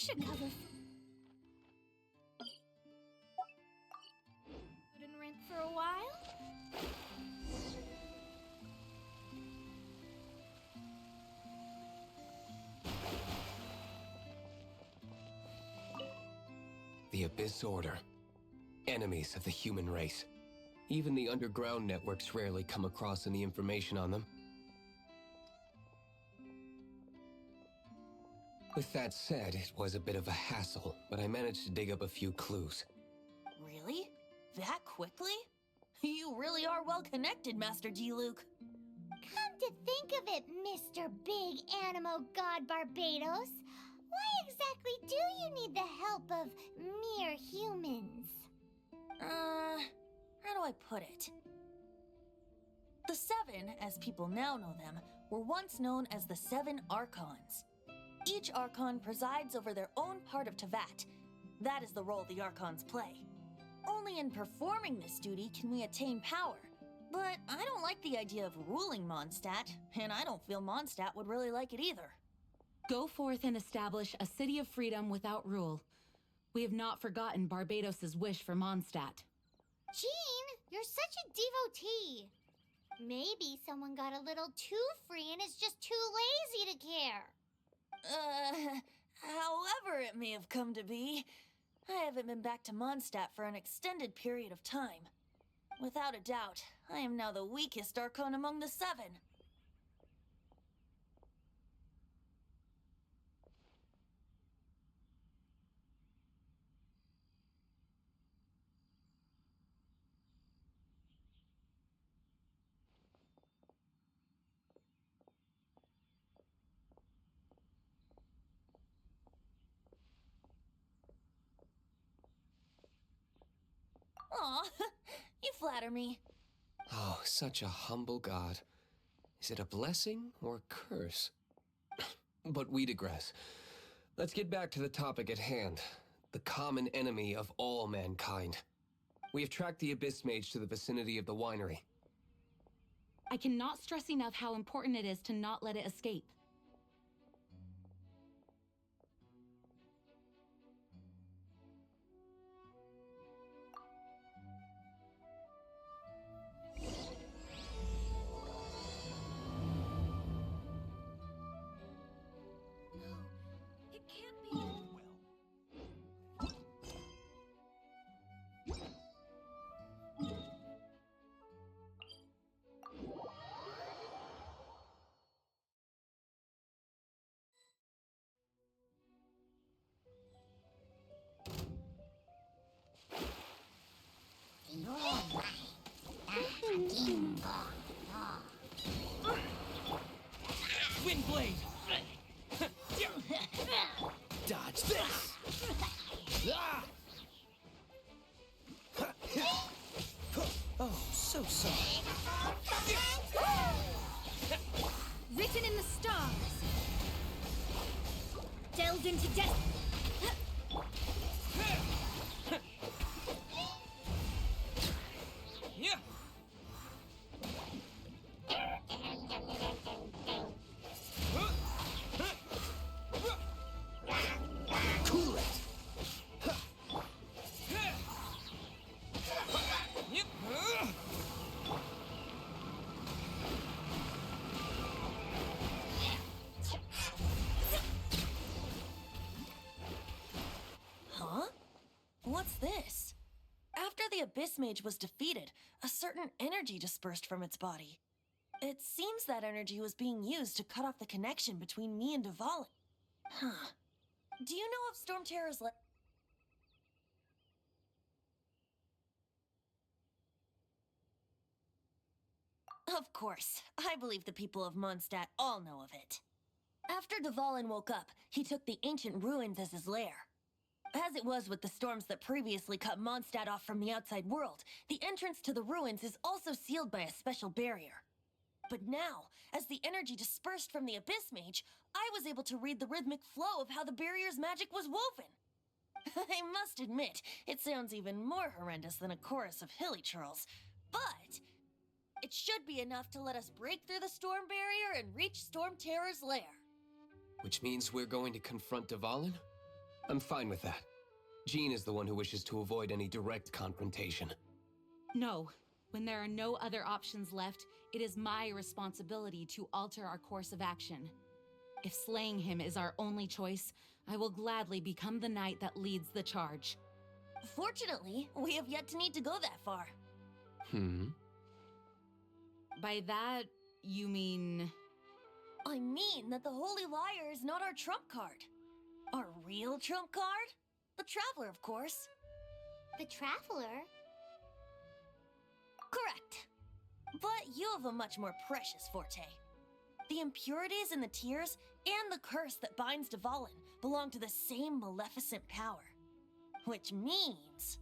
should cover. Couldn't rent for a while. The Abyss Order. Enemies of the human race. Even the underground networks rarely come across any information on them. With that said, it was a bit of a hassle, but I managed to dig up a few clues. Really? That quickly? You really are well connected, Master Diluc. Come to think of it, Mr. Big Animo God Barbados, why exactly do you need the help of mere humans? How do I put it? The Seven, as people now know them, were once known as the Seven Archons. Each Archon presides over their own part of Teyvat. That is the role the Archons play. Only in performing this duty can we attain power. But I don't like the idea of ruling Mondstadt, and I don't feel Mondstadt would really like it either. Go forth and establish a city of freedom without rule. We have not forgotten Barbados' wish for Mondstadt. Jean, you're such a devotee. Maybe someone got a little too free and is just too lazy to care. However it may have come to be, I haven't been back to Mondstadt for an extended period of time. Without a doubt, I am now the weakest Archon among the Seven. Aw, you flatter me. Oh, such a humble god. Is it a blessing or a curse? But we digress. Let's get back to the topic at hand. The common enemy of all mankind. We have tracked the Abyss Mage to the vicinity of the winery. I cannot stress enough how important it is to not let it escape. It can't be. Windblade! Dodge this! Ah! Oh, so sorry. Written in the stars. Delved into death. Yeah. Cool it. Yep. Huh? What's this? After the Abyss Mage was defeated, a certain energy dispersed from its body. It seems that energy was being used to cut off the connection between me and Dvalin. Huh. Do you know of Storm Terror's Of course. I believe the people of Mondstadt all know of it. After Dvalin woke up, he took the ancient ruins as his lair. As it was with the storms that previously cut Mondstadt off from the outside world, the entrance to the ruins is also sealed by a special barrier. But now, as the energy dispersed from the Abyss Mage, I was able to read the rhythmic flow of how the barrier's magic was woven. I must admit, it sounds even more horrendous than a chorus of hilly churls, but it should be enough to let us break through the storm barrier and reach Storm Terror's lair. Which means we're going to confront Dvalin? I'm fine with that. Jean is the one who wishes to avoid any direct confrontation. No. When there are no other options left, it is my responsibility to alter our course of action. If slaying him is our only choice, I will gladly become the knight that leads the charge. Fortunately, we have yet to need to go that far. By that, you mean... I mean that the Holy Liar is not our trump card. Our real trump card? The Traveler, of course. The Traveler? Correct. But you have a much more precious forte. The impurities in the tears and the curse that binds Dvalin belong to the same maleficent power. Which means...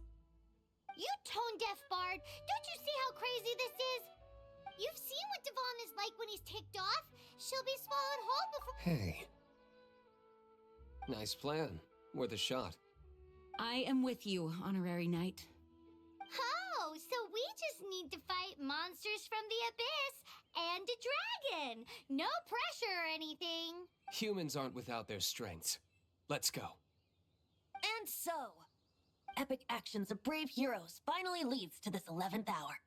You tone-deaf bard! Don't you see how crazy this is? You've seen what Dvalin is like when he's ticked off. She'll be swallowed whole before... Hey. Nice plan. Worth a shot. I am with you, Honorary Knight. Oh, so we just need to fight monsters from the abyss and a dragon. No pressure or anything. Humans aren't without their strengths. Let's go. And so, epic actions of brave heroes finally leads to this 11th hour.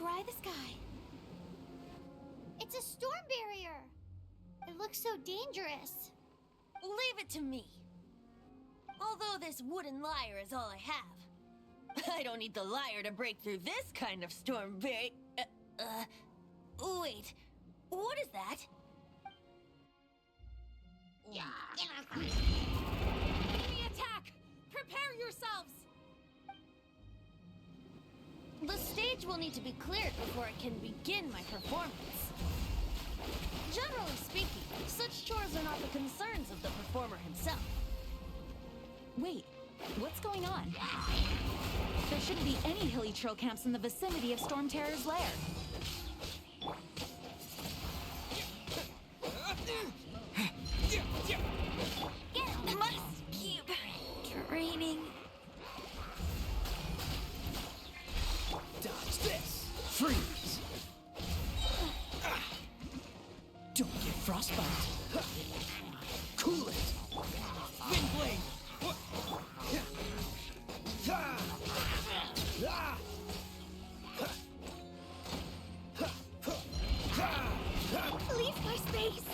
Scry the sky. It's a storm barrier. It looks so dangerous. Leave it to me. Although this wooden lyre is all I have, I don't need the lyre to break through this kind of storm barrier. Wait, what is that? Enemy attack! Prepare yourselves! The stage will need to be cleared before I can begin my performance. Generally speaking, such chores are not the concerns of the performer himself. Wait, what's going on? There shouldn't be any hilly trail camps in the vicinity of Storm Terror's lair. Must keep training. Dodge this! Freeze! Don't get frostbite! Cool it! Wind blade! Leave my space!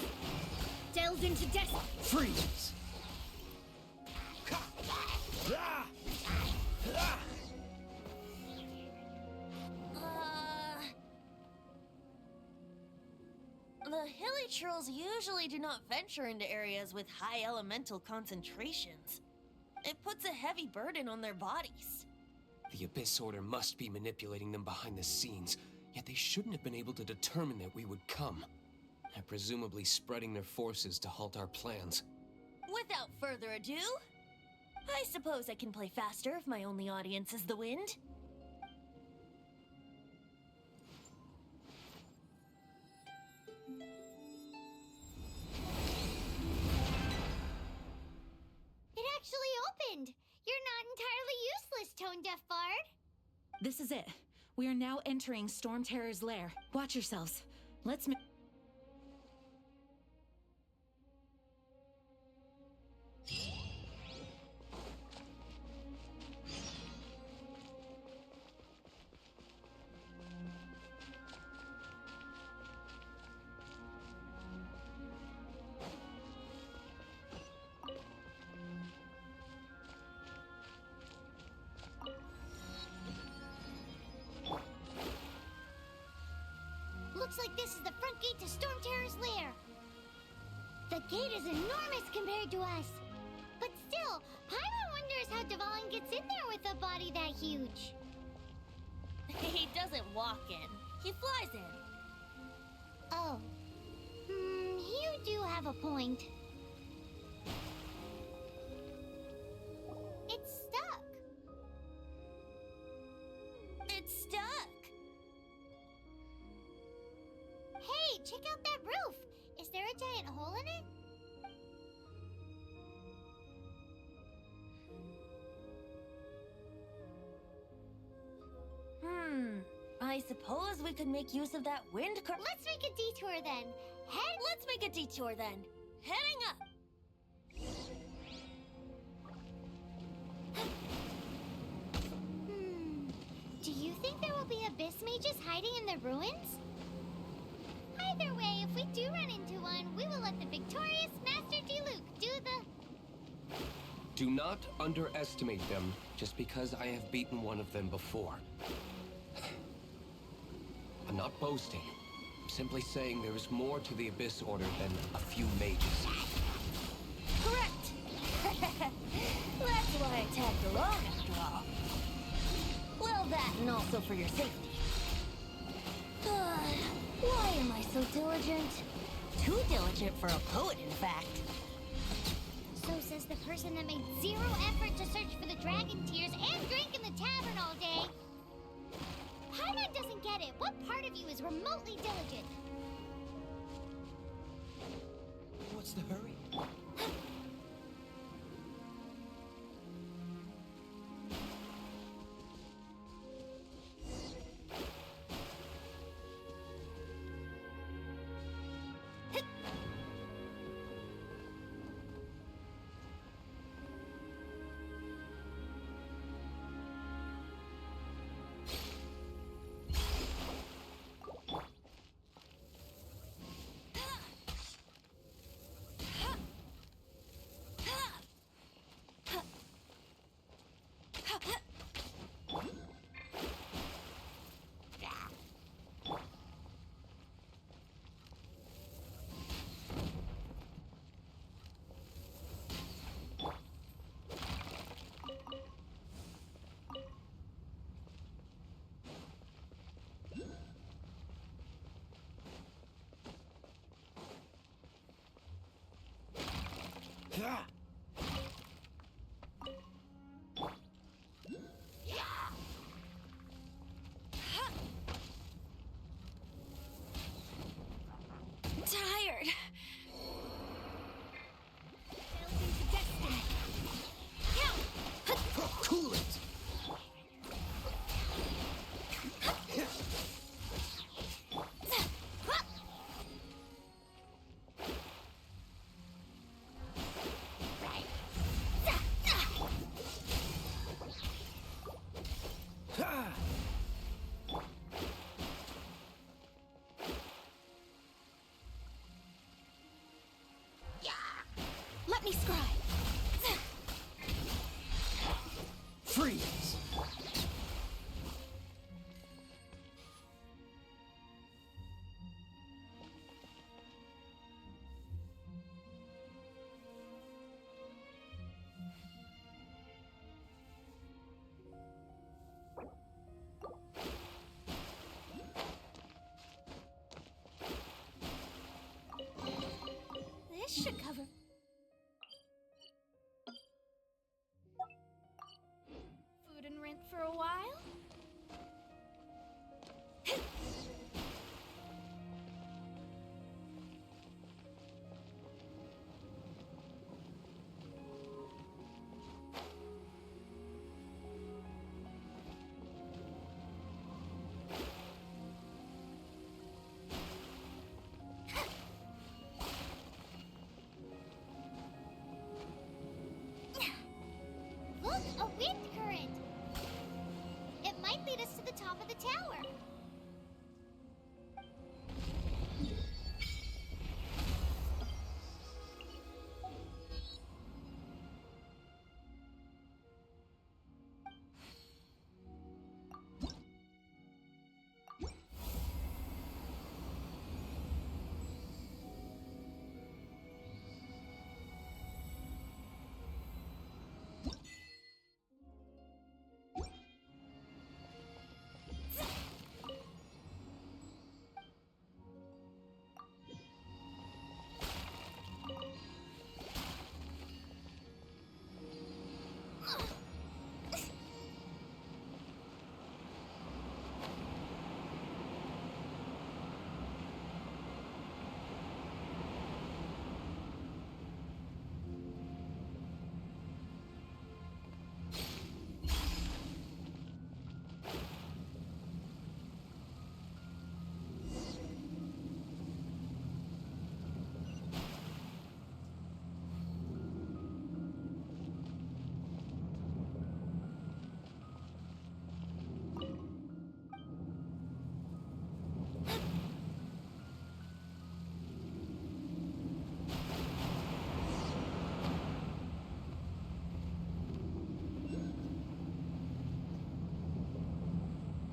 Delve into destiny! Freeze! The hilly trolls usually do not venture into areas with high elemental concentrations. It puts a heavy burden on their bodies. The Abyss Order must be manipulating them behind the scenes, yet they shouldn't have been able to determine that we would come. And presumably spreading their forces to halt our plans. Without further ado, I suppose I can play faster if my only audience is the wind. It actually opened! You're not entirely useless, Tone Deaf Bard. This is it. We are now entering Storm Terror's lair. Watch yourselves. Let's Looks like this is the front gate to Storm Terror's lair. The gate is enormous compared to us. But still, Paimon wonders how Dvalin gets in there with a body that huge. He doesn't walk in, he flies in. Oh. You do have a point. It's stuck. It's stuck. Hey, check out that roof. Is there a giant hole in it? I suppose we could make use of that wind current. Let's make a detour then. Let's make a detour then. Heading up. Do you think there will be abyss mages hiding in the ruins? Either way, if we do run into one, we will let the victorious Master Diluc do the... Do not underestimate them just because I have beaten one of them before. I'm not boasting. I'm simply saying there is more to the Abyss Order than a few mages. Correct. That's why I tagged along after all. Well, that and also for your safety. Why am I so diligent? Too diligent for a poet, in fact. So says the person that made zero effort to search for the dragon tears and drink in the tavern all day. Paimon doesn't get it. What part of you is remotely diligent? What's the hurry? Ha! Let me scry. Freeze! This should cover. Food and rent for a while? Look, a wind current! It might lead us to the top of the tower.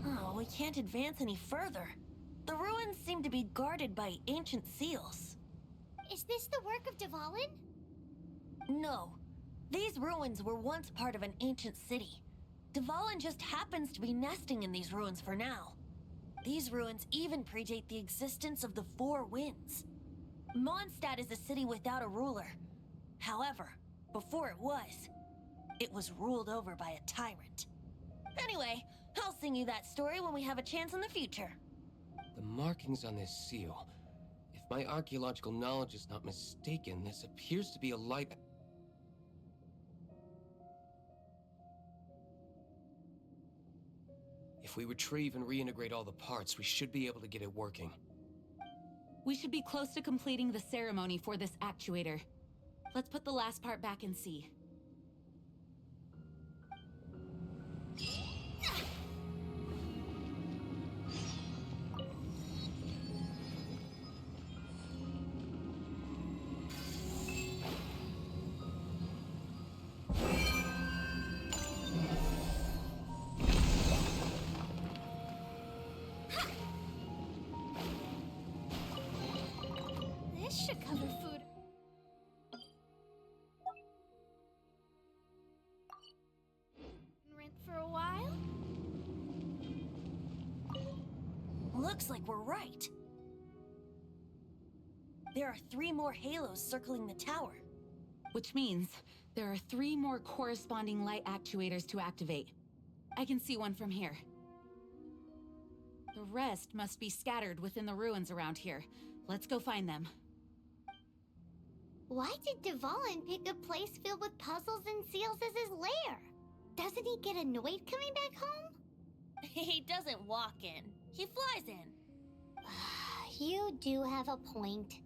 Oh, we can't advance any further. The ruins seem to be guarded by ancient seals. Is this the work of Dvalin? No. These ruins were once part of an ancient city. Dvalin just happens to be nesting in these ruins for now. These ruins even predate the existence of the Four Winds. Mondstadt is a city without a ruler. However, before it was ruled over by a tyrant. Anyway, I'll sing you that story when we have a chance in the future. The markings on this seal. If my archaeological knowledge is not mistaken, this appears to be a light. If we retrieve and reintegrate all the parts, we should be able to get it working. We should be close to completing the ceremony for this actuator. Let's put the last part back and see. This should cover food. Rent for a while? Looks like we're right. There are 3 more halos circling the tower. Which means there are 3 more corresponding light actuators to activate. I can see one from here. The rest must be scattered within the ruins around here. Let's go find them. Why did Dvalin pick a place filled with puzzles and seals as his lair? Doesn't he get annoyed coming back home? He doesn't walk in. He flies in. You do have a point.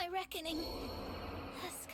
my reckoning. Let's go.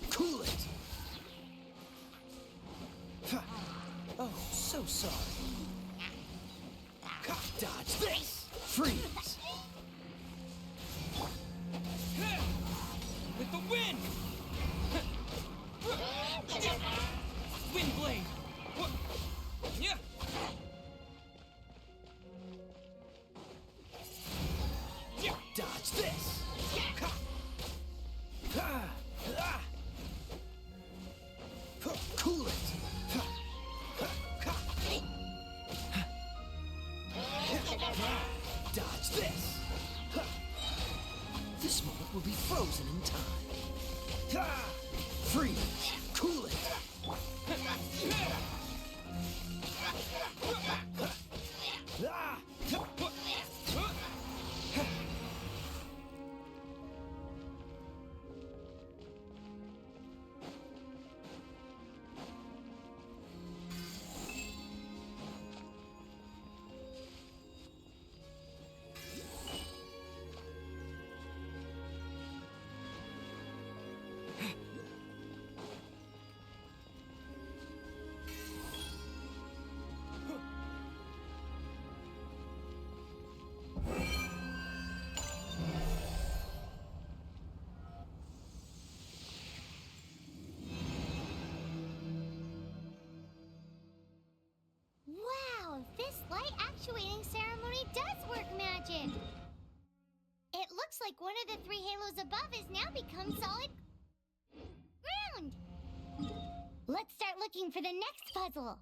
Cool it! Oh, so sorry. Dodge this! Freeze! With the wind! Wind blade! Yeah! Dodge this! Cool it! Dodge this! This moment will be frozen in time. Freeze! Cool it! Wow, this light actuating ceremony does work magic! It looks like one of the three halos above has now become solid ground! Let's start looking for the next puzzle!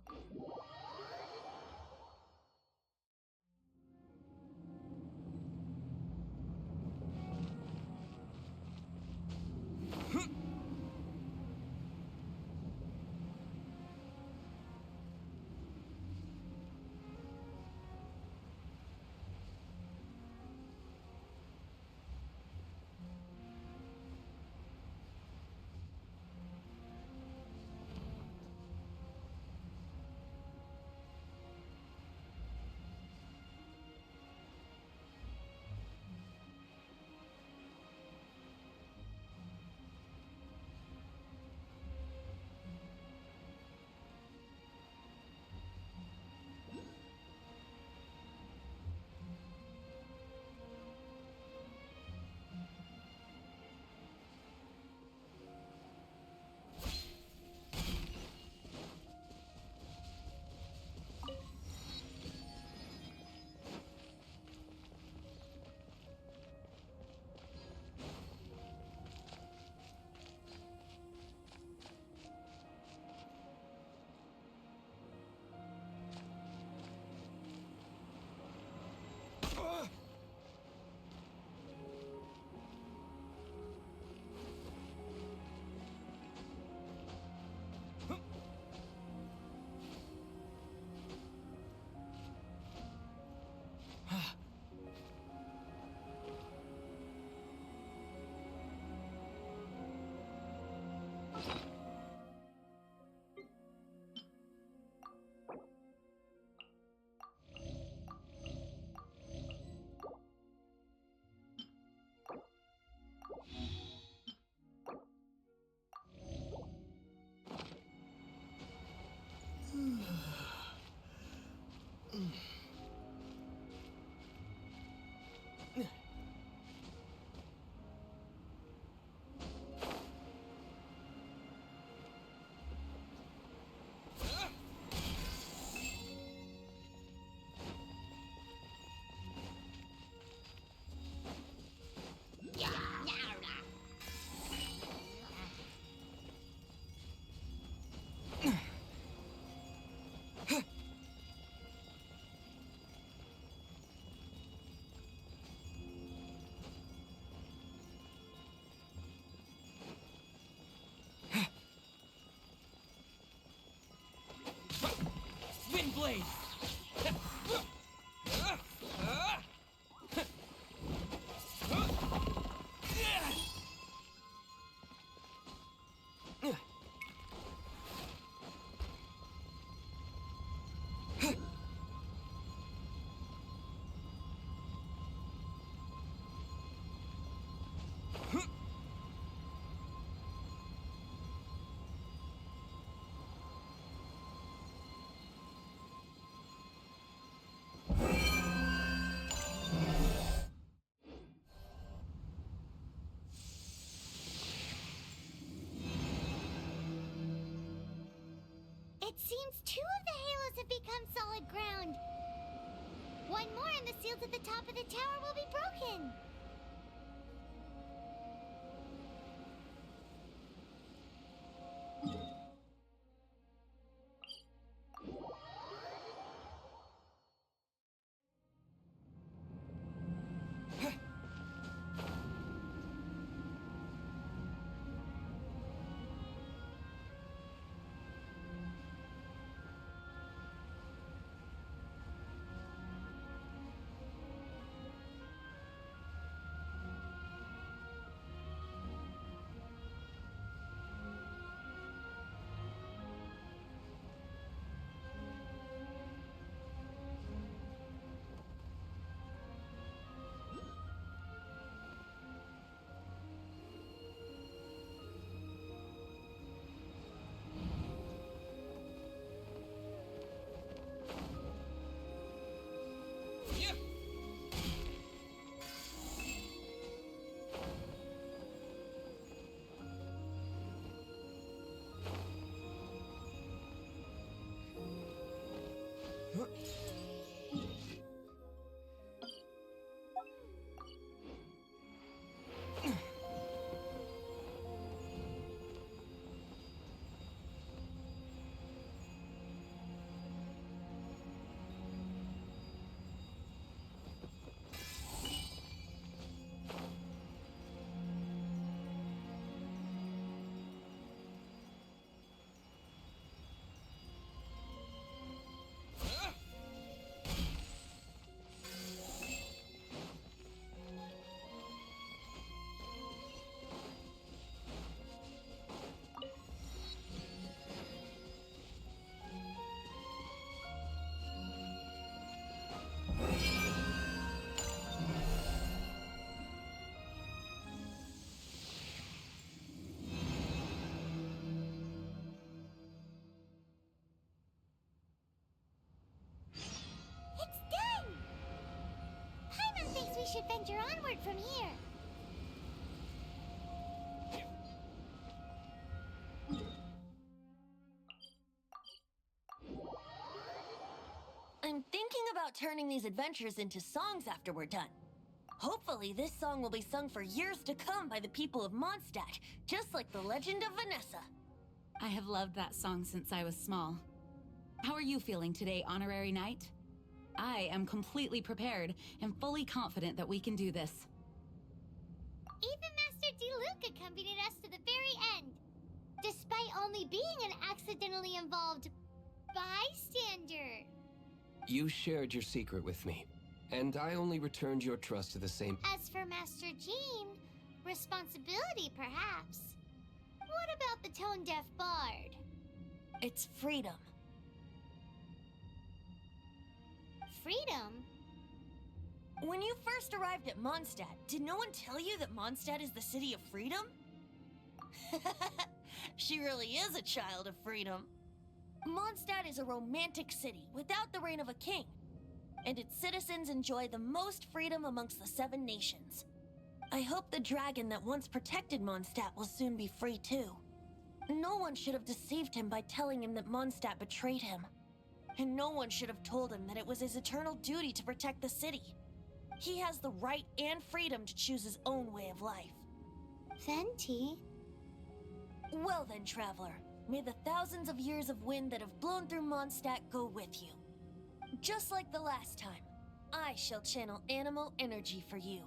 blade! It seems 2 of the halos have become solid ground. 1 more and the seals at the top of the tower will be broken. It's done! Paimon thinks we should venture onward from here. I'm thinking about turning these adventures into songs after we're done. Hopefully, this song will be sung for years to come by the people of Mondstadt, just like the legend of Vanessa. I have loved that song since I was small. How are you feeling today, Honorary Knight? I am completely prepared and fully confident that we can do this. Even Master Diluc accompanied us to the very end, despite only being an accidentally involved bystander. You shared your secret with me, and I only returned your trust to the same... As for Master Jean, responsibility perhaps. What about the tone-deaf bard? It's freedom. Freedom? When you first arrived at Mondstadt, did no one tell you that Mondstadt is the city of freedom? She really is a child of freedom. Mondstadt is a romantic city without the reign of a king, and its citizens enjoy the most freedom amongst the 7 nations. I hope the dragon that once protected Mondstadt will soon be free too. No one should have deceived him by telling him that Mondstadt betrayed him. And no one should have told him that it was his eternal duty to protect the city. He has the right and freedom to choose his own way of life. Venti? Well then, traveler, may the thousands of years of wind that have blown through Mondstadt go with you. Just like the last time, I shall channel animal energy for you.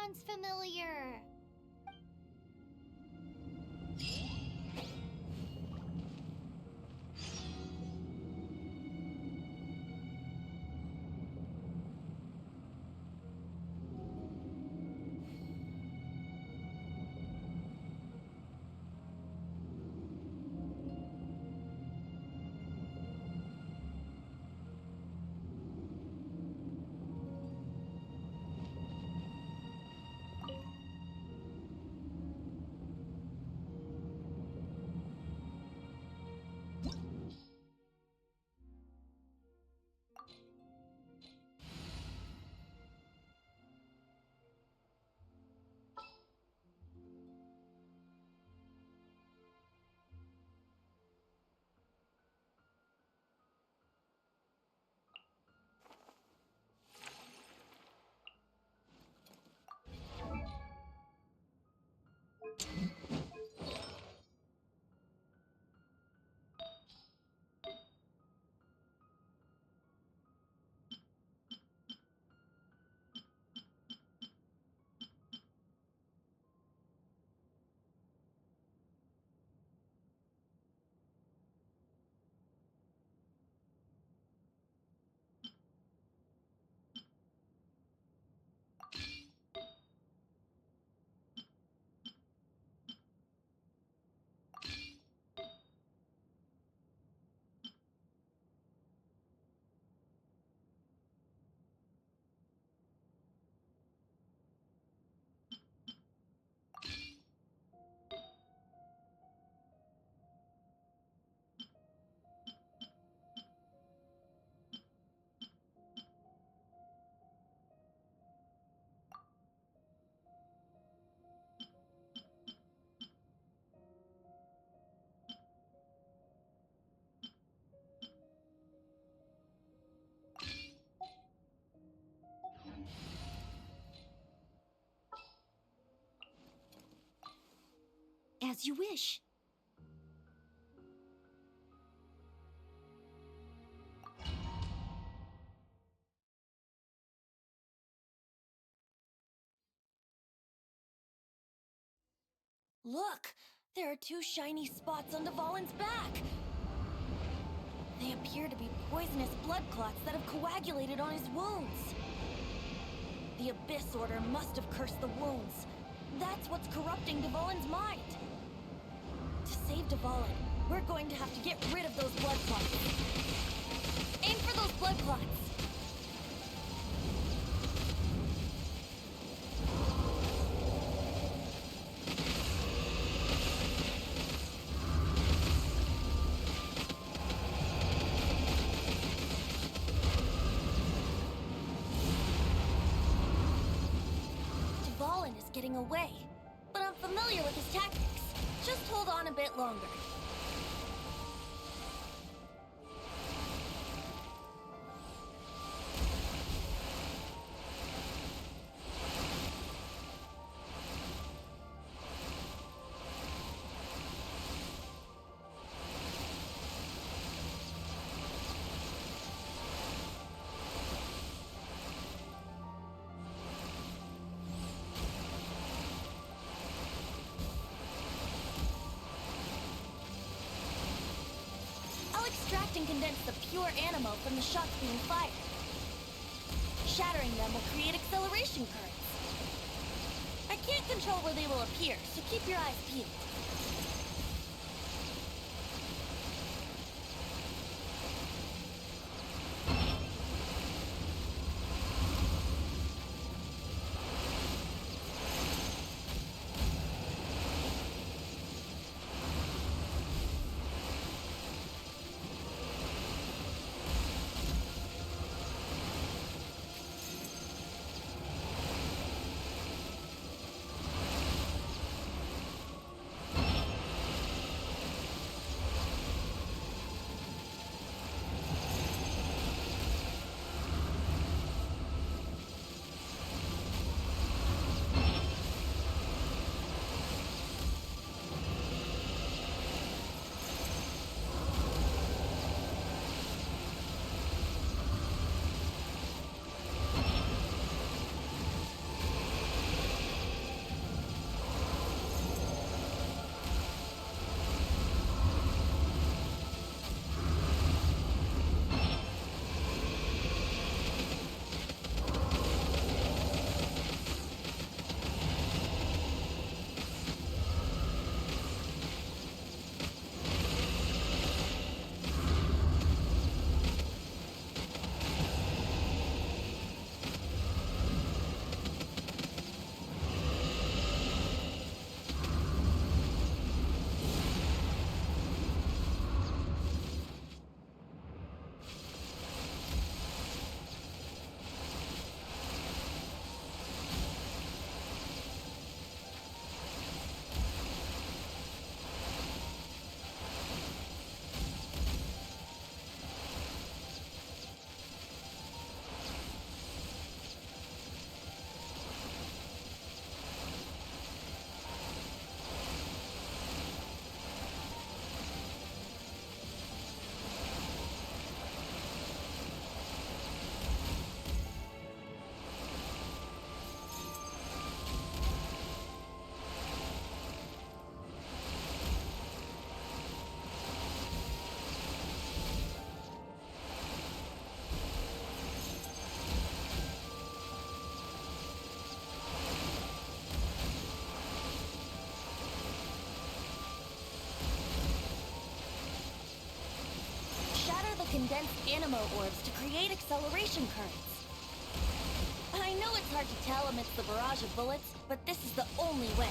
sounds familiar. As you wish. Look! There are two shiny spots on Dvalin's back! They appear to be poisonous blood clots that have coagulated on his wounds. The Abyss Order must have cursed the wounds. That's what's corrupting Dvalin's mind. To save Dvalin, we're going to have to get rid of those blood clots. Aim for those blood clots! Dvalin is getting away, but I'm familiar with his tactics. Just hold on a bit longer. Extract and condense the pure animo from the shots being fired. Shattering them will create acceleration currents. I can't control where they will appear, so keep your eyes peeled. condensed animo orbs to create acceleration currents. I know it's hard to tell amidst the barrage of bullets, but this is the only way.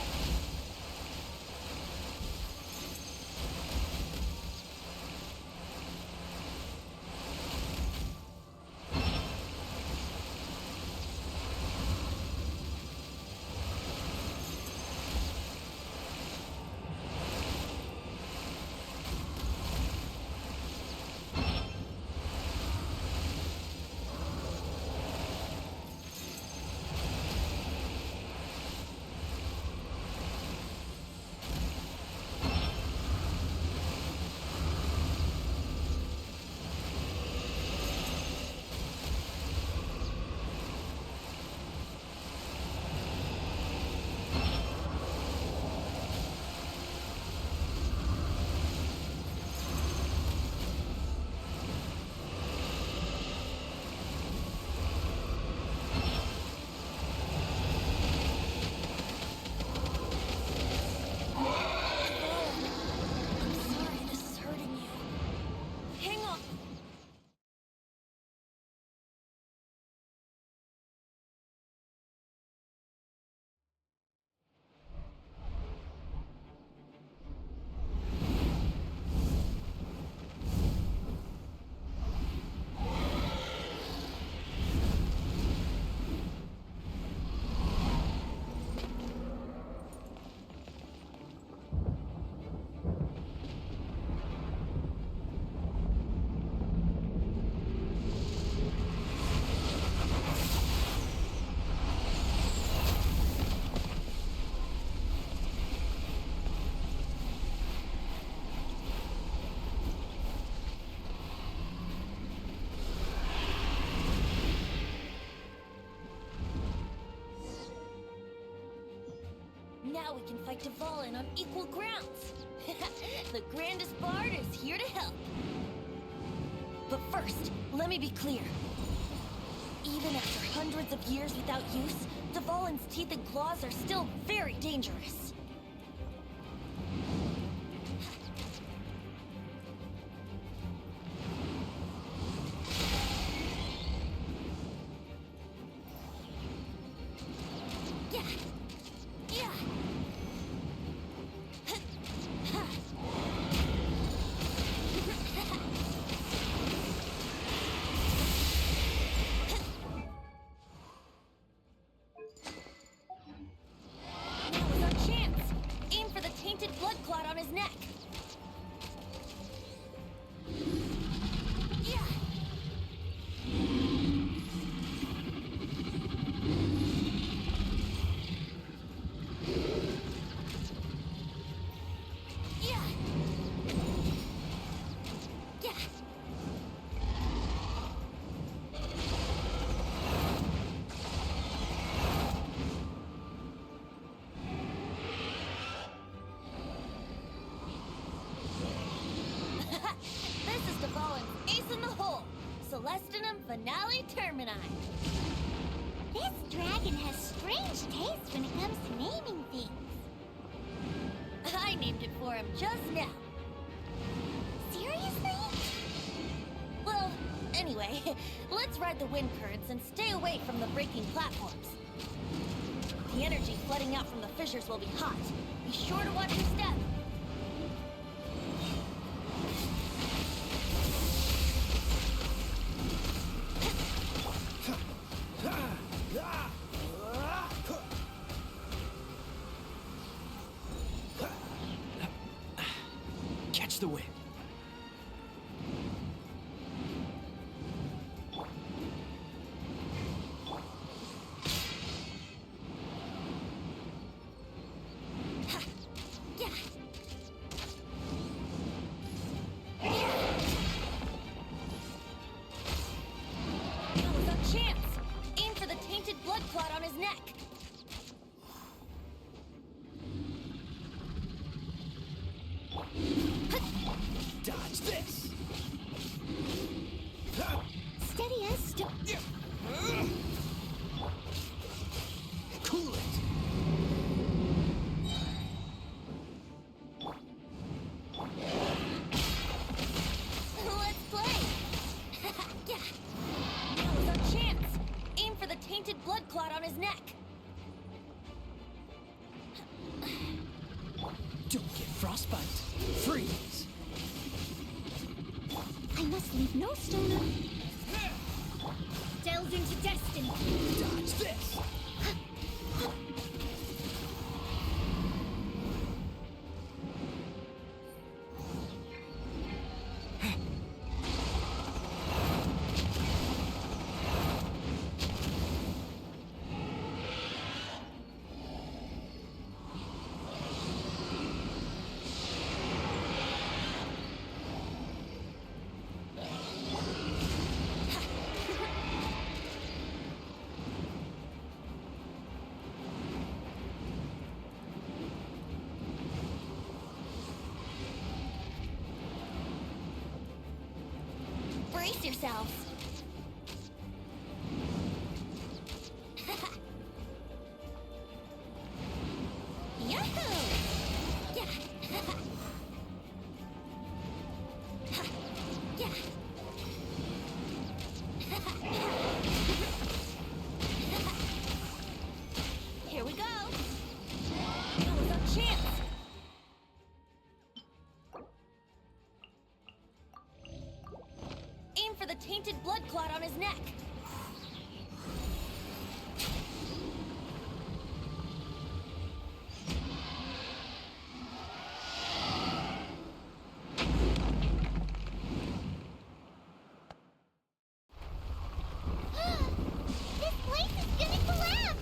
Now we can fight Dvalin on equal grounds. The grandest bard is here to help. But first, let me be clear. Even after hundreds of years without use, Dvalin's teeth and claws are still very dangerous. Blood clot on his neck. Celestinum Finale Termini. This dragon has strange taste when it comes to naming things. I named it for him just now. Seriously? Well, anyway, let's ride the wind currents and stay away from the breaking platforms. The energy flooding out from the fissures will be hot. Be sure to watch your step. Catch the wind. Blood clot on his neck. Frostbite. Freeze. I must leave no stone delved into destiny. Dodge this. Brace yourselves. Yahoo! Yeah. Yeah. Here we go. That was our chance. Aim for the tainted blood clot on his neck. This place is gonna collapse!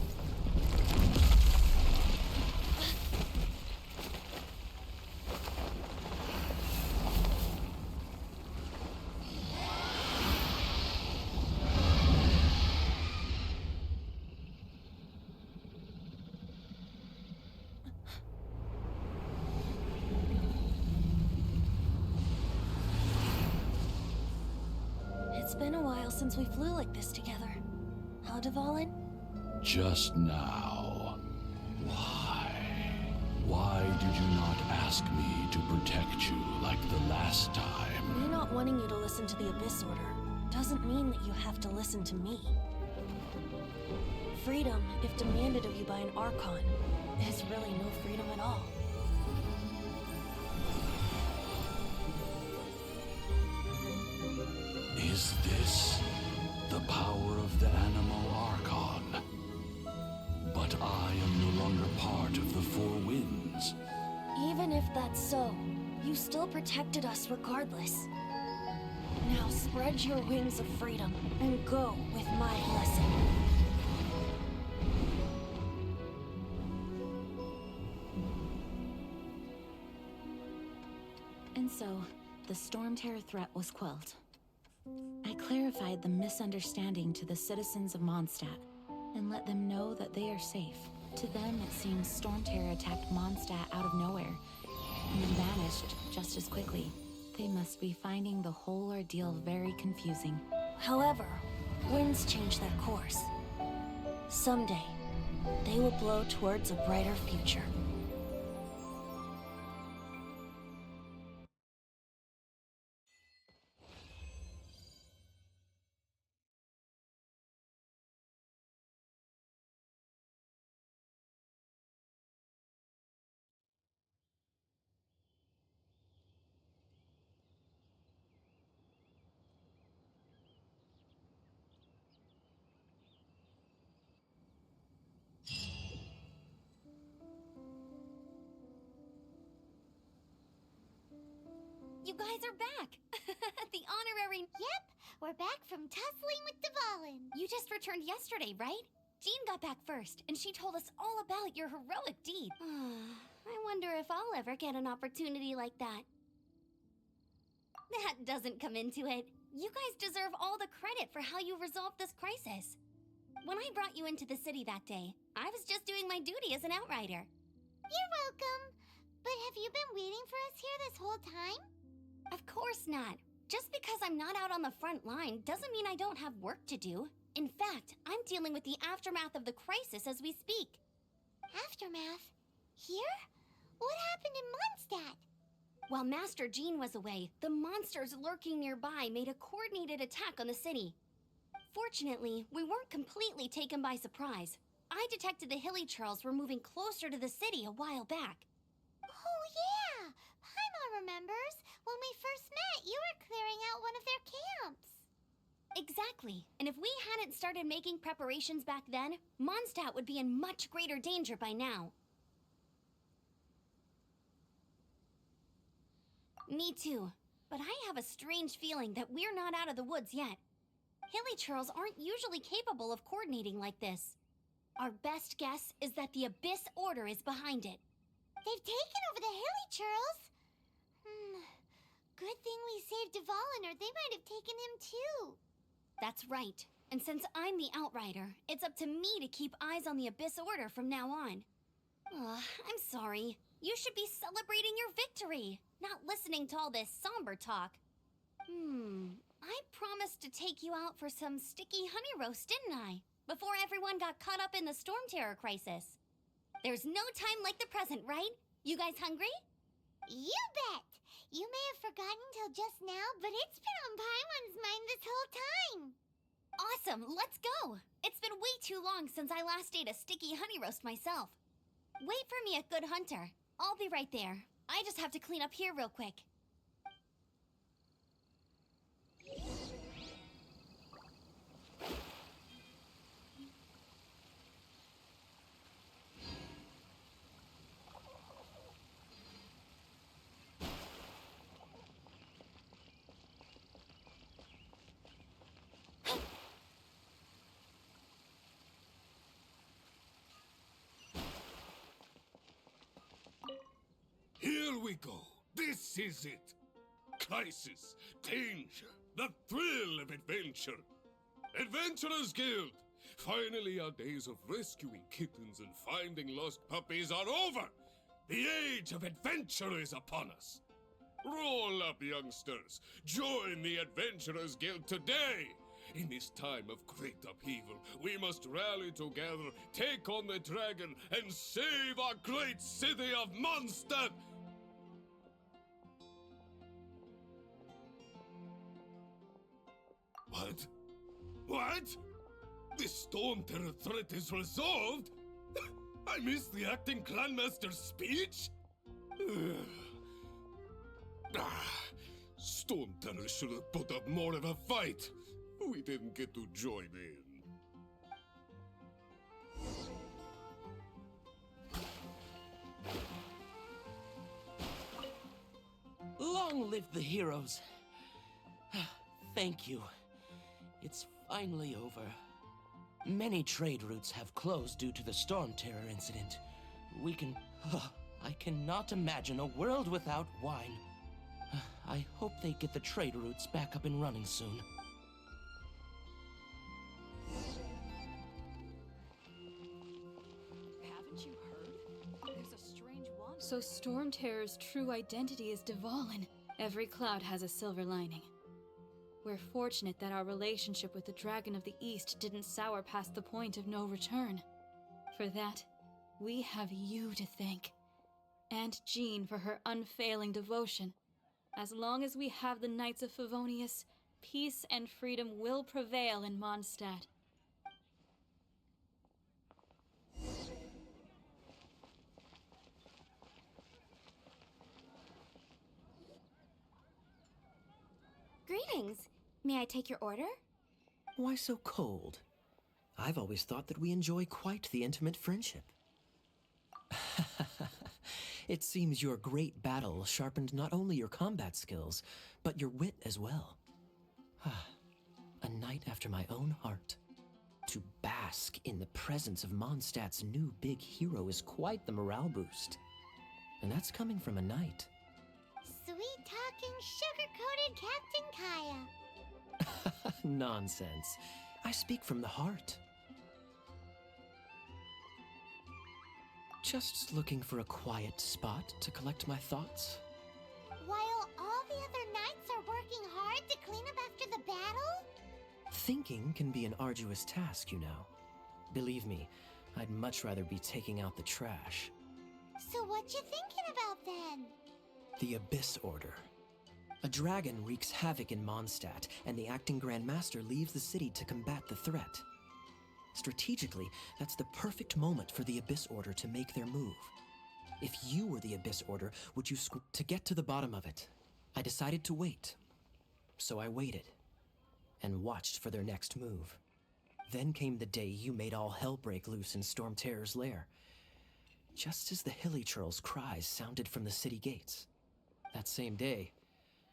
It's been a while since we flew like this together. Huh, Dvalin? Just now. Why? Why did you not ask me to protect you like the last time? Me not wanting you to listen to the Abyss Order doesn't mean that you have to listen to me. Freedom, if demanded of you by an Archon, is really no freedom at all. Is this the power of the Animal Archon? But I am no longer part of the Four Winds. Even if that's so, you still protected us regardless. Now spread your wings of freedom and go with my blessing. And so, the Storm Terror threat was quelled. I clarified the misunderstanding to the citizens of Mondstadt and let them know that they are safe. To them, it seems Storm Terror attacked Mondstadt out of nowhere and then vanished just as quickly. They must be finding the whole ordeal very confusing. However, winds change their course. Someday, they will blow towards a brighter future. You guys are back! The honorary... Yep, we're back from tussling with Dvalin. You just returned yesterday, right? Jean got back first, and she told us all about your heroic deed. I wonder if I'll ever get an opportunity like that. That doesn't come into it. You guys deserve all the credit for how you resolved this crisis. When I brought you into the city that day, I was just doing my duty as an outrider. You're welcome. But have you been waiting for us here this whole time? Of course not. Just because I'm not out on the front line doesn't mean I don't have work to do. In fact, I'm dealing with the aftermath of the crisis as we speak. Aftermath? Here? What happened in Mondstadt? While Master Jean was away, the monsters lurking nearby made a coordinated attack on the city. Fortunately, we weren't completely taken by surprise. I detected the Hilly Churls were moving closer to the city a while back. Oh yeah! Exactly. And if we hadn't started making preparations back then, Mondstadt would be in much greater danger by now. Me too. But I have a strange feeling that we're not out of the woods yet. Hilichurls aren't usually capable of coordinating like this. Our best guess is that the Abyss Order is behind it. They've taken over the Hilichurls. Good thing we saved Dvalin, or they might have taken him too. That's right. And since I'm the Outrider, it's up to me to keep eyes on the Abyss Order from now on. I'm sorry. You should be celebrating your victory, not listening to all this somber talk. I promised to take you out for some sticky honey roast, didn't I? Before everyone got caught up in the Storm Terror crisis. There's no time like the present, right? You guys hungry? You bet! You may have forgotten till just now, but it's been on Paimon's mind this whole time. Awesome, let's go! It's been way too long since I last ate a sticky honey roast myself. Wait for me at Good Hunter. I'll be right there. I just have to clean up here real quick. Here we go. This is it. Crisis, danger, the thrill of adventure. Adventurers Guild. Finally, our days of rescuing kittens and finding lost puppies are over. The age of adventure is upon us. Roll up, youngsters. Join the Adventurers Guild today. In this time of great upheaval, we must rally together, take on the dragon, and save our great city of Mondstadt. What? What? The Storm Terror threat is resolved? I missed the acting clanmaster's speech? Storm Terror should have put up more of a fight. We didn't get to join in. Long live the heroes. Thank you. It's finally over. Many trade routes have closed due to the Storm Terror incident. I cannot imagine a world without wine. I hope they get the trade routes back up and running soon. Haven't you heard? There's a strange one. So Storm Terror's true identity is Dvalin. Every cloud has a silver lining. We're fortunate that our relationship with the Dragon of the East didn't sour past the point of no return. For that, we have you to thank. And Jean for her unfailing devotion. As long as we have the Knights of Favonius, peace and freedom will prevail in Mondstadt. Greetings. May I take your order? Why so cold? I've always thought that we enjoy quite the intimate friendship. It seems your great battle sharpened not only your combat skills, but your wit as well. A knight after my own heart. To bask in the presence of Mondstadt's new big hero is quite the morale boost. And that's coming from a knight. Sweet-talking, sugar-coated Captain Kaya. Nonsense. I speak from the heart. Just looking for a quiet spot to collect my thoughts. While all the other knights are working hard to clean up after the battle? Thinking can be an arduous task, you know. Believe me, I'd much rather be taking out the trash. So what you thinking about then? The Abyss Order. A dragon wreaks havoc in Mondstadt, and the acting Grand Master leaves the city to combat the threat. Strategically, that's the perfect moment for the Abyss Order to make their move. If you were the Abyss Order, would you to get to the bottom of it? I decided to wait. So I waited. and watched for their next move. Then came the day you made all hell break loose in Storm Terror's lair, just as the Hilly Churl's cries sounded from the city gates. That same day,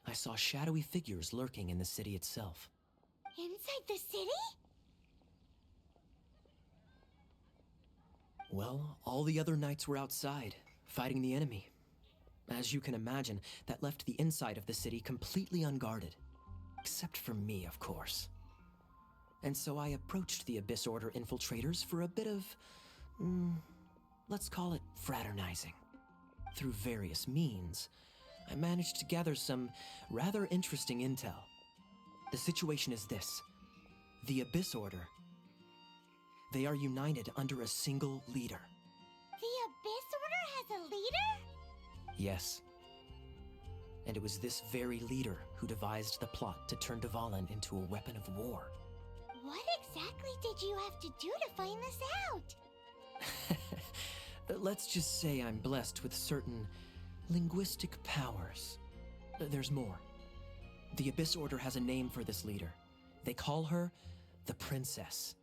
I saw shadowy figures lurking in the city itself. Inside the city? Well, all the other knights were outside, fighting the enemy. As you can imagine, that left the inside of the city completely unguarded. Except for me, of course. And so I approached the Abyss Order infiltrators for a bit of, let's call it fraternizing. Through various means, I managed to gather some rather interesting intel. The situation is this. The Abyss Order, they are united under a single leader. The Abyss Order has a leader? Yes. And it was this very leader who devised the plot to turn Dvalin into a weapon of war. What exactly did you have to do to find this out? Let's just say I'm blessed with certain linguistic powers. There's more. The Abyss Order has a name for this leader. They call her the Princess.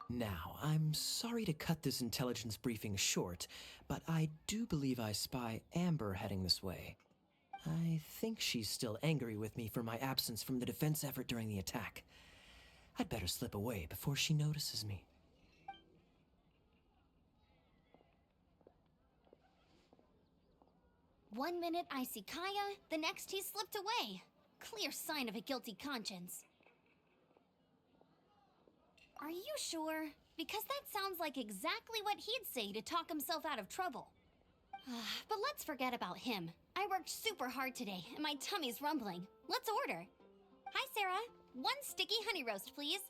Now, I'm sorry to cut this intelligence briefing short, but I do believe I spy Amber heading this way. I think she's still angry with me for my absence from the defense effort during the attack. I'd better slip away before she notices me. One minute I see Kaya, the next he slipped away. Clear sign of a guilty conscience. Are you sure? Because that sounds like exactly what he'd say to talk himself out of trouble. But let's forget about him. I worked super hard today, and my tummy's rumbling. Let's order. Hi, Sarah. One sticky honey roast, please.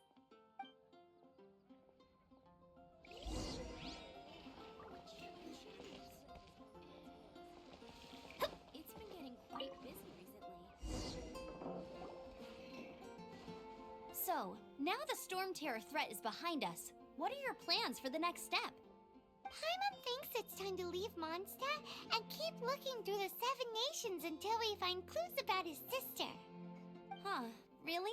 It's been getting quite busy recently. So, now the Storm Terror threat is behind us. What are your plans for the next step? Paimon thinks it's time to leave Mondstadt and keep looking through the 7 nations until we find clues about his sister. Huh, really?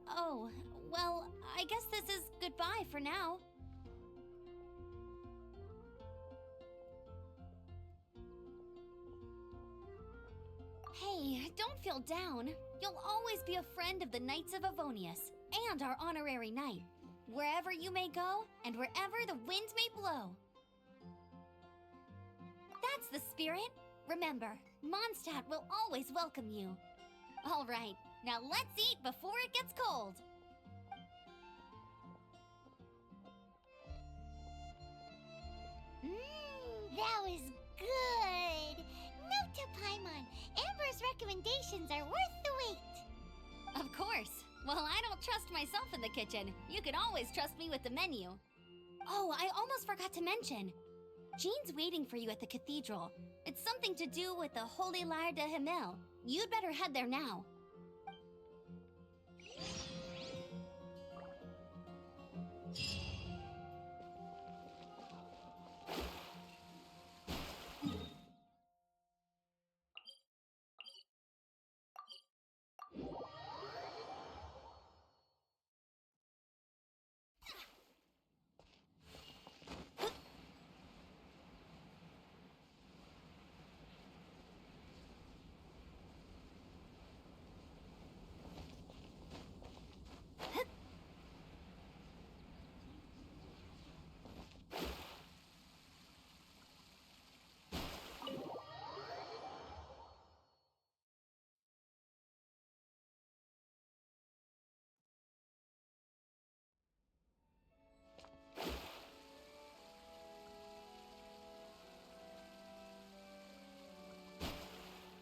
Oh, well, I guess this is goodbye for now. Hey, don't feel down. You'll always be a friend of the Knights of Avonius, and our honorary knight. Wherever you may go, and wherever the wind may blow. That's the spirit. Remember, Mondstadt will always welcome you. All right, now let's eat before it gets cold. That was good. Note to Paimon, Amber's recommendations are worth the wait. Of course. Well, I don't trust myself in the kitchen. You can always trust me with the menu. Oh, I almost forgot to mention. Jean's waiting for you at the cathedral. It's something to do with the Holy Lyre de Himmel. You'd better head there now.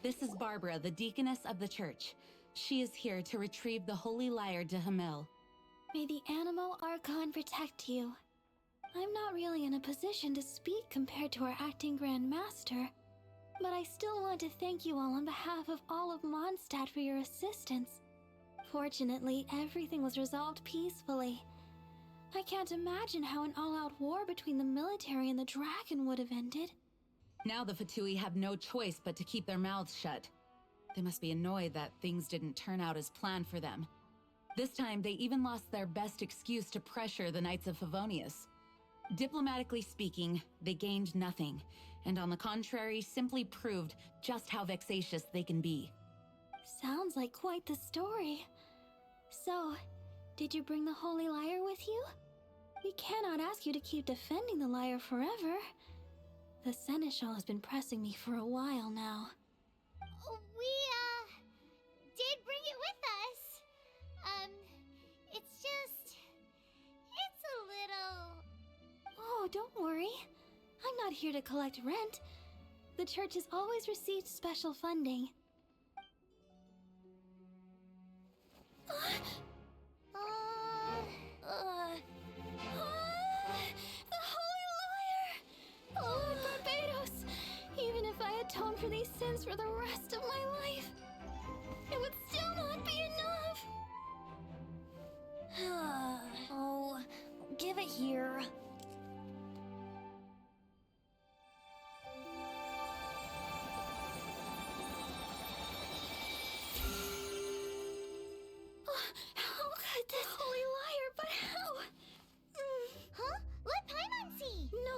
This is Barbara, the deaconess of the church. She is here to retrieve the Holy Lyre de Himmel. May the Animal Archon protect you. I'm not really in a position to speak compared to our acting Grand Master, but I still want to thank you all on behalf of all of Mondstadt for your assistance. Fortunately, everything was resolved peacefully. I can't imagine how an all-out war between the military and the dragon would have ended. Now the Fatui have no choice but to keep their mouths shut. They must be annoyed that things didn't turn out as planned for them. This time, they even lost their best excuse to pressure the Knights of Favonius. Diplomatically speaking, they gained nothing, and on the contrary, simply proved just how vexatious they can be. Sounds like quite the story. So, did you bring the Holy Lyre with you? We cannot ask you to keep defending the lyre forever. The Seneschal has been pressing me for a while now. We, did bring it with us. It's just... it's a little... Oh, don't worry. I'm not here to collect rent. The church has always received special funding. The Holy Lyre! Lord Barbados! Even if I atone for these sins for the rest of my life, it would still not be enough! Oh, give it here. How could this Holy Lyre, but how? Huh? Let Paimon see! No.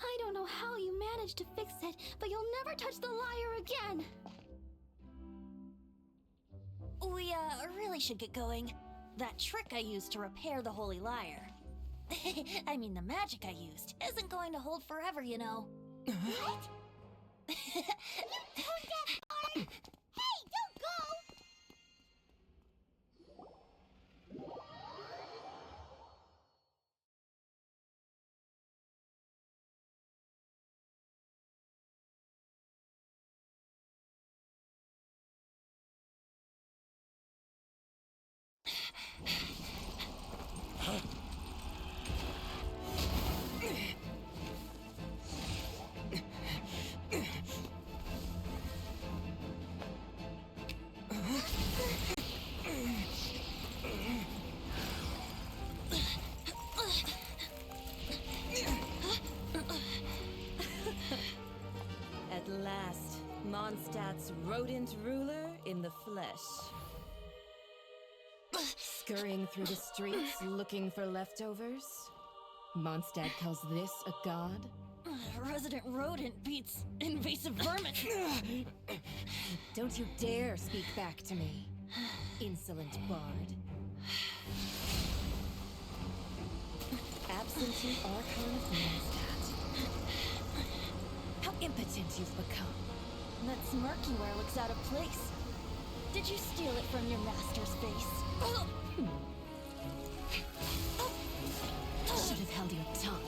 I don't know how you managed to fix it, but you'll never touch the lyre again! We, really should get going. That trick I used to repair the Holy Lyre. I mean, the magic I used isn't going to hold forever, you know. What? You tone-deaf bard! Hey, don't go! At last, Mondstadt's rodent ruler in the flesh. Scurrying through the streets looking for leftovers? Mondstadt calls this a god? Resident rodent beats invasive vermin. Don't you dare speak back to me, insolent bard. Absentee Archon of Mondstadt. How impotent you've become. That smirk you wear looks out of place. Did you steal it from your master's face? Should have held your tongue.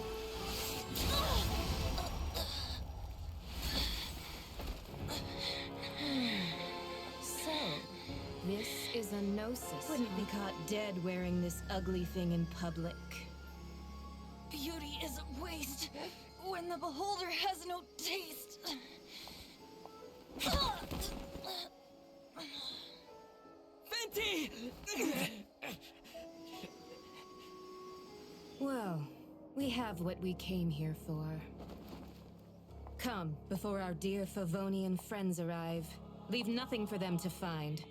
So, this is a gnosis. Wouldn't be caught dead wearing this ugly thing in public. Beauty is a waste when the beholder has no taste. Venti! Well, we have what we came here for. Come, before our dear Favonian friends arrive. Leave nothing for them to find.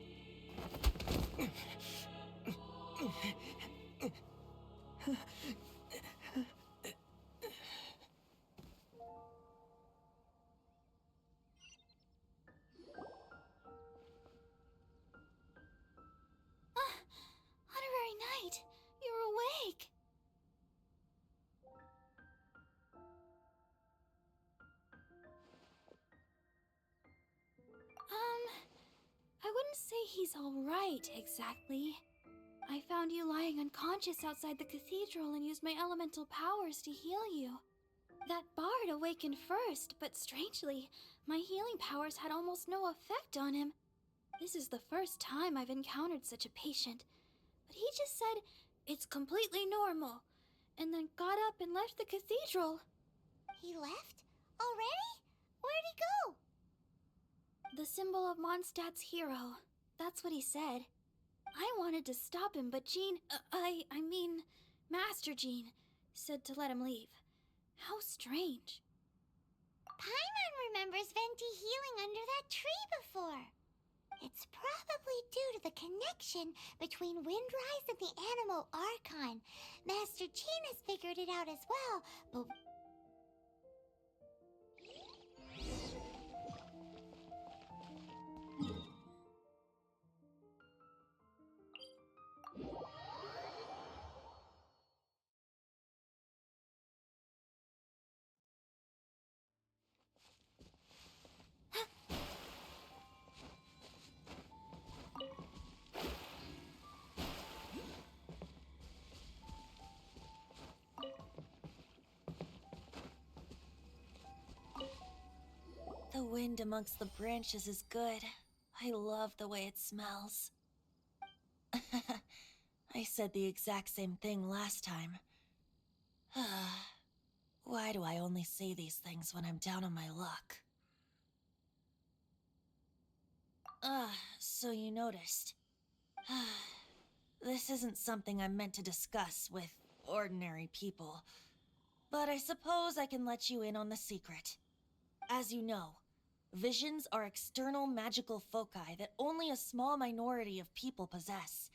Honorary Knight, you're awake! I wouldn't say he's alright, exactly. I found you lying unconscious outside the cathedral and used my elemental powers to heal you. That bard awakened first, but strangely, my healing powers had almost no effect on him. This is the first time I've encountered such a patient, but he just said it's completely normal, and then got up and left the cathedral. He left? Already? Where'd he go? The symbol of Mondstadt's hero. That's what he said. I wanted to stop him, but Jean, I mean, Master Jean, said to let him leave. How strange. Paimon remembers Venti healing under that tree before. It's probably due to the connection between Windrise and the Animal Archon. Master Jean has figured it out as well, but... The wind amongst the branches is good. I love the way it smells. I said the exact same thing last time. Why do I only say these things when I'm down on my luck? So you noticed. This isn't something I'm meant to discuss with ordinary people, but I suppose I can let you in on the secret. As you know, visions are external magical foci that only a small minority of people possess.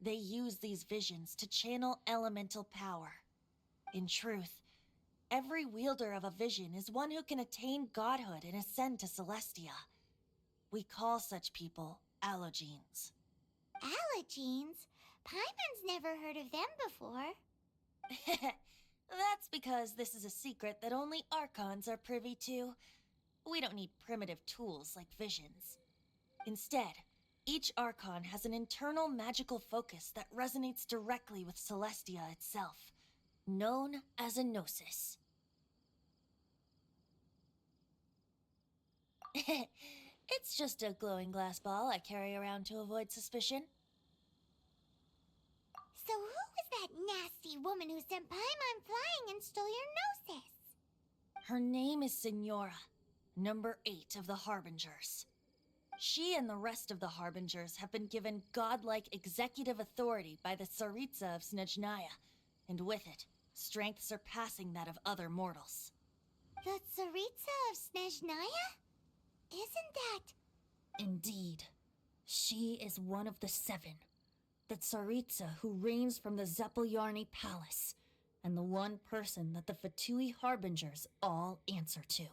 They use these visions to channel elemental power. In truth, every wielder of a vision is one who can attain godhood and ascend to Celestia. We call such people allogenes. Allogenes? Paimon's never heard of them before. That's because this is a secret that only Archons are privy to. We don't need primitive tools like visions. Instead, each Archon has an internal magical focus that resonates directly with Celestia itself, known as a gnosis. It's just a glowing glass ball I carry around to avoid suspicion. So who was that nasty woman who sent Paimon flying and stole your gnosis? Her name is Signora, number 8 of the Harbingers. She and the rest of the Harbingers have been given godlike executive authority by the Tsaritsa of Snezhnaya, and with it, strength surpassing that of other mortals. The Tsaritsa of Snezhnaya? Isn't that... Indeed. She is one of the 7. The Tsaritsa who reigns from the Zepelyarny Palace, and the one person that the Fatui Harbingers all answer to.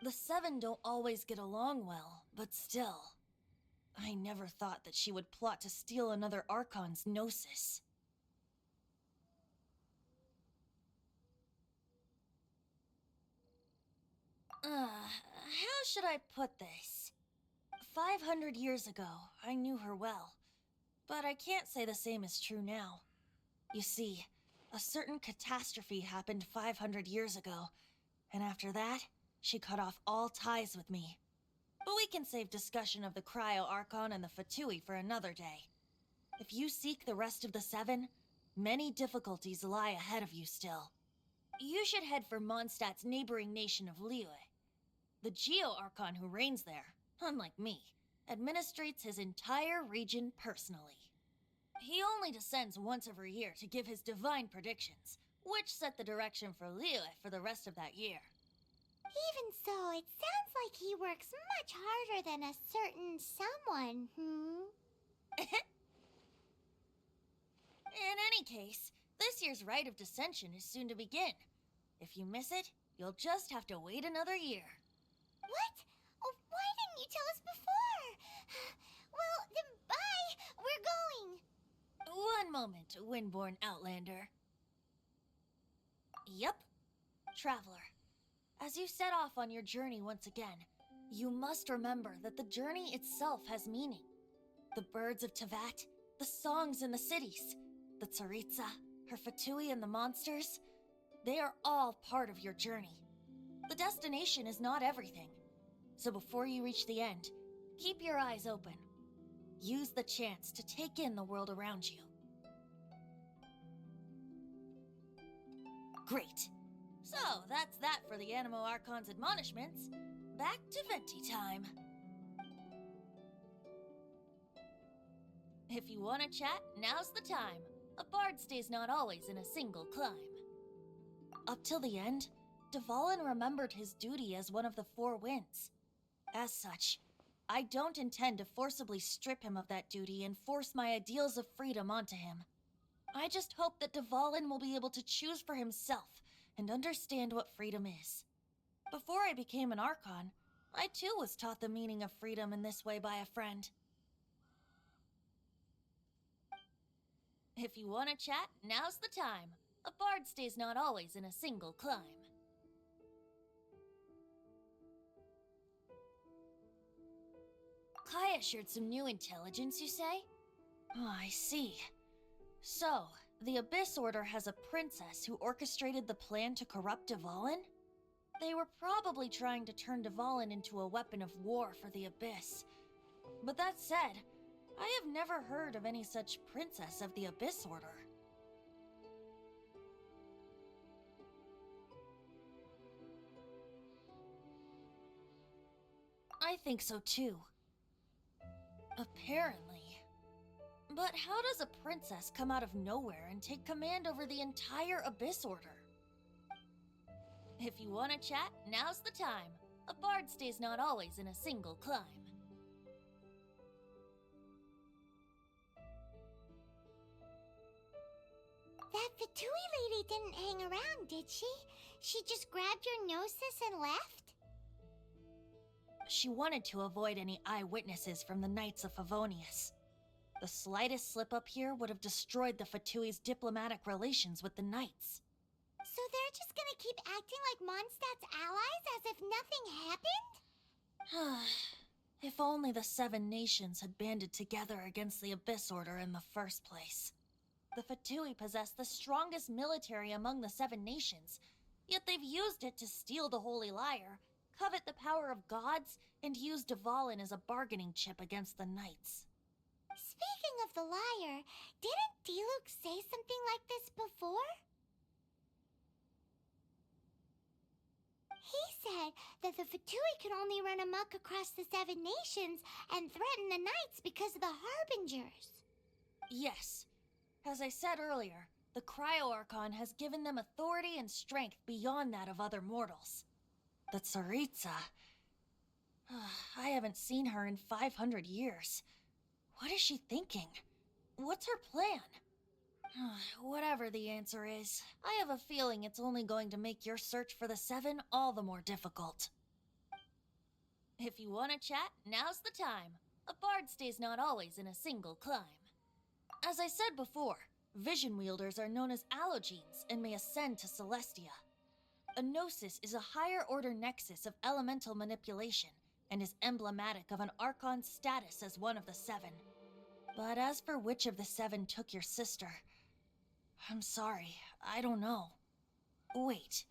The 7 don't always get along well, but still. I never thought that she would plot to steal another Archon's gnosis. How should I put this? 500 years ago, I knew her well. But I can't say the same is true now. You see, a certain catastrophe happened 500 years ago, and after that, she cut off all ties with me. But we can save discussion of the Cryo Archon and the Fatui for another day. If you seek the rest of the 7, many difficulties lie ahead of you still. You should head for Mondstadt's neighboring nation of Liyue. The Geo Archon who reigns there, unlike me, administrates his entire region personally. He only descends once every year to give his divine predictions, which set the direction for Liyue for the rest of that year. Even so, it sounds like he works much harder than a certain someone, In any case, this year's Rite of Descension is soon to begin. If you miss it, you'll just have to wait another year. What? Oh, why didn't you tell us before? Well, then bye! We're going! One moment, Windborn Outlander. Yep. Traveler, as you set off on your journey once again, you must remember that the journey itself has meaning. The birds of Tevat, the songs in the cities, the Tsaritsa, her Fatui and the monsters, they are all part of your journey. The destination is not everything. So before you reach the end, keep your eyes open. Use the chance to take in the world around you. Great. So, that's that for the Animo Archon's admonishments. Back to Venti time. If you want to chat, now's the time. A bard stays not always in a single climb. Up till the end, Dvalin remembered his duty as one of the 4 winds. As such, I don't intend to forcibly strip him of that duty and force my ideals of freedom onto him. I just hope that Dvalin will be able to choose for himself and understand what freedom is. Before I became an Archon, I too was taught the meaning of freedom in this way by a friend. If you want to chat, now's the time. A bard stays not always in a single climb. Kaya shared some new intelligence, you say? Oh, I see. So, the Abyss Order has a princess who orchestrated the plan to corrupt Dvalin? They were probably trying to turn Dvalin into a weapon of war for the Abyss. But that said, I have never heard of any such princess of the Abyss Order. I think so too. Apparently. But how does a princess come out of nowhere and take command over the entire Abyss Order? If you want to chat, now's the time. A bard stays not always in a single climb. That Fatui lady didn't hang around, did she? She just grabbed your gnosis and left? She wanted to avoid any eyewitnesses from the Knights of Favonius. The slightest slip-up here would have destroyed the Fatui's diplomatic relations with the Knights. So they're just gonna keep acting like Mondstadt's allies as if nothing happened? If only the Seven Nations had banded together against the Abyss Order in the first place. The Fatui possess the strongest military among the Seven Nations, yet they've used it to steal the Holy Lyre, covet the power of gods, and use Dvalin as a bargaining chip against the Knights. Speaking of the lyre, didn't Diluc say something like this before? He said that the Fatui could only run amok across the Seven Nations and threaten the Knights because of the Harbingers. Yes. As I said earlier, the Cryo-Archon has given them authority and strength beyond that of other mortals. The Tsaritsa... I haven't seen her in 500 years. What is she thinking? What's her plan? Whatever the answer is, I have a feeling it's only going to make your search for the Seven all the more difficult. If you want to chat, now's the time. A bard stays not always in a single climb. As I said before, vision wielders are known as allogenes and may ascend to Celestia. A gnosis is a higher-order nexus of elemental manipulation and is emblematic of an Archon's status as one of the Seven. But as for which of the Seven took your sister, I'm sorry, I don't know. Wait,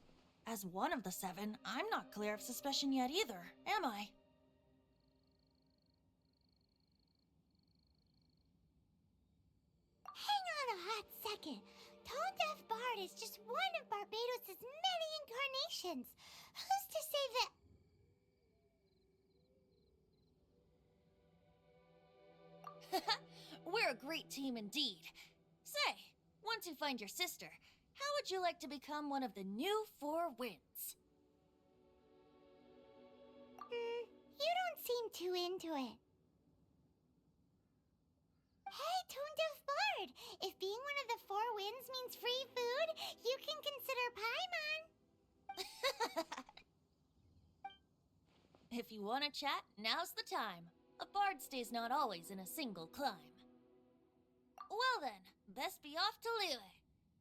as one of the Seven, I'm not clear of suspicion yet either, am I? Hang on a hot second. Tone Deaf Bard is just one of Barbados' many incarnations. Who's to say that... We're a great team indeed. Say, once you find your sister, how would you like to become one of the new Four Winds? You don't seem too into it. Hey, Tone Deaf Bard! If being one of the Four Winds means free food, you can consider Paimon. If you want to chat, now's the time. A bard stays not always in a single climb. Well then, best be off to Liyue.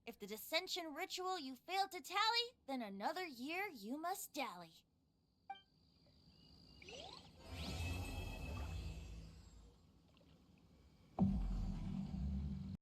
If the dissension ritual you failed to tally, then another year you must dally.